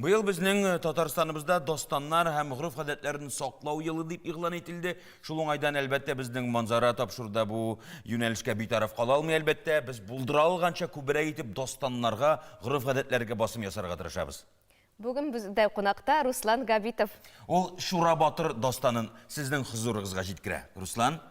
Быйыл безнең Татарстаныбызда достаннар һәм гырыф гадәтләрен саклау елы дип игълан ителде. Шул уңайдан әлбәттә безнең манзара тапшыруда бу юнәлешкә битараф кала алмый әлбәттә. Без булдыра алганча күбрәк итеп достаннарга, гырыф гадәтләргә басым ясарга тырышабыз. Бүген бездә кунакта Руслан Габитов. Ул Шура Батыр достанын сезнең хузурыгызга җиткерә. Руслан.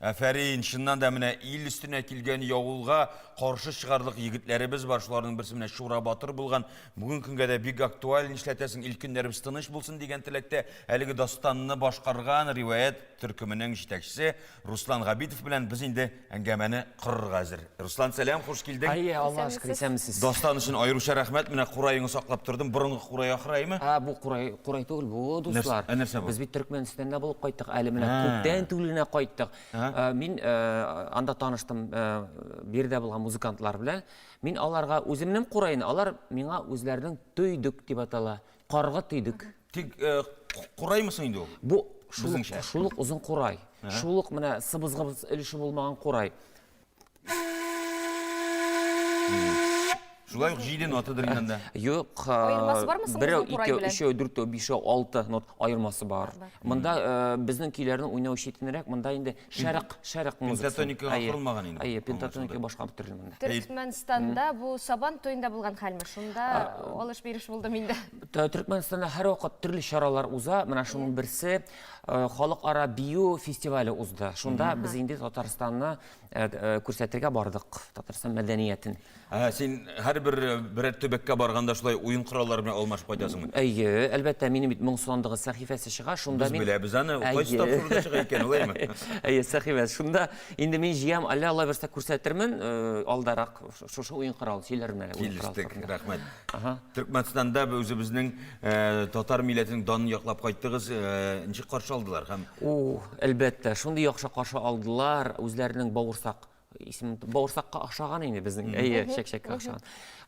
Әфәрин, шыннан да менә ил өстенә килгән явылга каршы чыгарлык егетләребез бар. Шуларның берсе менә Шура Батыр булган. Бүген көнгә дә бик актуаль, нишләтәсең, ил көннәребез тыныч булсын дигән теләктә әлеге достанны башкарган риваять төркеменең җитәкчесе Руслан Габитов белән без инде әңгәмәне кырырга әзер. Руслан, сәлам, хуш килдең. Аллаһ шөкер, исәнмесез. Достан өчен аеруча рәхмәт. Менә курайыңны саклап тордым. Борынгы курай ахраймы? Бу курай түгел, бу дуслар. Нәрсә бу? Без бит Төркмәнстанда булып кайттык, әле менә күптән түгеленә кайттык. Мин анда таныштым бирдә булган музыкантлар белән. Мин аларга үземнең курайны, алар миңа үзләренең төйдек дип атала. Каргы төйдек. Тик кураймысың инде ул? Бу шулык узын курай. Шулык менә сыбызгыбыз өлеше булмаган курай. Шулай ук җиде нотадыр инде. Юк, Айырмасы бармы соң берәү, узын курай ике, белән? өчәү, дүртәү, бишәү, алты нот айырмасы бар. Монда безнең көйләрнең уйнау читенрәк, монда инде шәрык музыкасы. Пентатоникага курылмаган инде. Пентатоника башка бер төрле монда. Төркмәнстанда бу Сабан туенда булган хәлме? Шунда алыш-бириш булды миндә. Төркмәнстанда һәр вакыт төрле чаралар уза. Менә шуның берсе халыкара бию фестивале узды. Шунда без инде Татарстанны күрсәтергә бардык, Татарстан мәдәниятен. Син һәр бер төбәккә барганда шулай уен кораллары белән алмашып кайтасыңмы? Әйе, әлбәттә, минем бит моңсуандыгы сәхифәсе чыга, шунда мин... Без беләбез аны, кайсы тапшыруда чыга икән, улаймы? Әйе, сәхифәсе. Шунда инде мин җыям, Алла берсә күрсәтермен, алдарак шушы уен корал, сөйләрмен. Килештек, рәхмәт. Төркмәнстанда үзебезнең татар милләтенең данын яклап кайттыгыз, ничек каршы алдылар һәм? Әлбәттә, шундый яхшы каршы алдылар, үзләренең бавырсак исем бауырсаққа охшаган инде безнең, әйе, шәк-шәккә охшаган.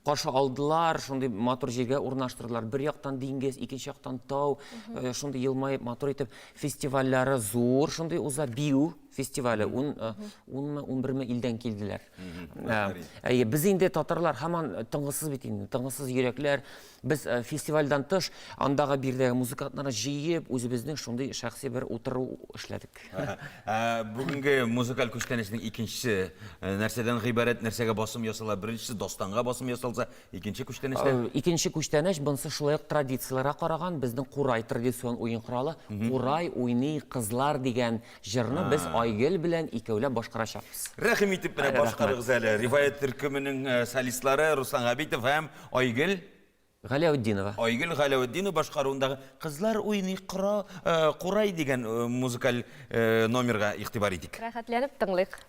Каршы алдылар, шундый матур җиргә урнаштырдылар. Бер яктан диңгез, икенче яктан тау, шундый елмаеп матур итеп фестивальләре зур, шундый уза бию фестивале 10-11 илдән килделәр. Әйе, без инде татарлар һаман тынгысыз бит инде, тынгысыз йөрәкләр. Без фестивальдан тыш андагы бирдәге музыкантларны җыеп, үзебезнең шундый шәхси бер утыру эшләдек. Бүгенге музыкаль күчтәнешнең икенчесе нәрсәдән гыйбарәт, нәрсәгә басым ясала? Беренчесе достанга басым ясалса, икенче күчтәнештә? Икенче күчтәнеш бунсы шулай ук традицияларга караган, безнең Курай традицион уен коралы. Курай уйный кызлар дигән җырны без Айгөл белән икәүләп башкарачакбыз. Рәхим итеп менә башкарыгыз әле. Риваят төркеменең солистлары Руслан Габитов һәм Айгөл Галәветдинова. Айгөл Галәветдинова башкаруындагы «Кызлар уйный Курай» дигән музыкаль номерга игътибар итик. Рәхәтләнеп тыңлыйк.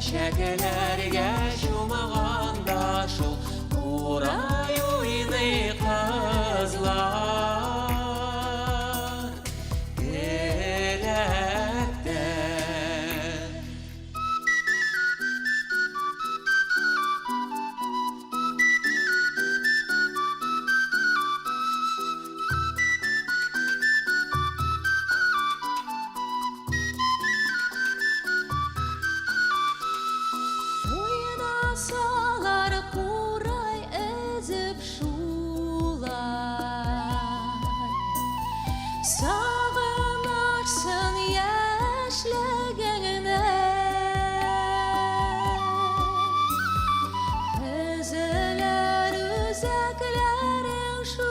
Çəçəklərgə şumağanda şul Kuray uyni qızlar Gələkdən Oynasalar Kuray ezip şulay Sağınarsın yaşlığına Ezeler üzeklerin şul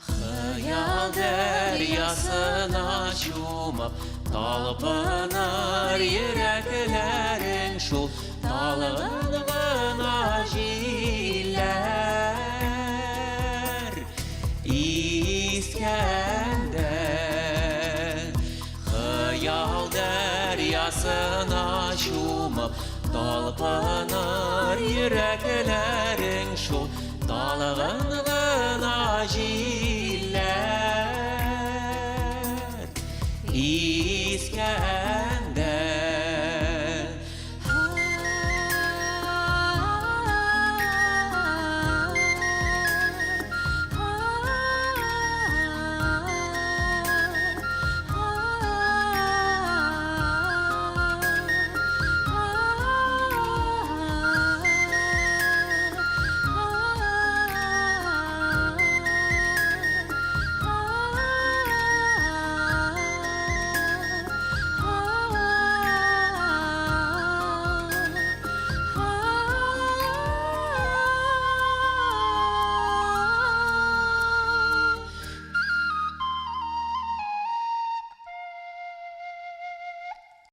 Hayal deryasına çumap Talpınar yüreklerin şul Talğınlığına jiller İskender Hayal deryasına çumap Talpınar yüreklerin şul Talğınlığına jiller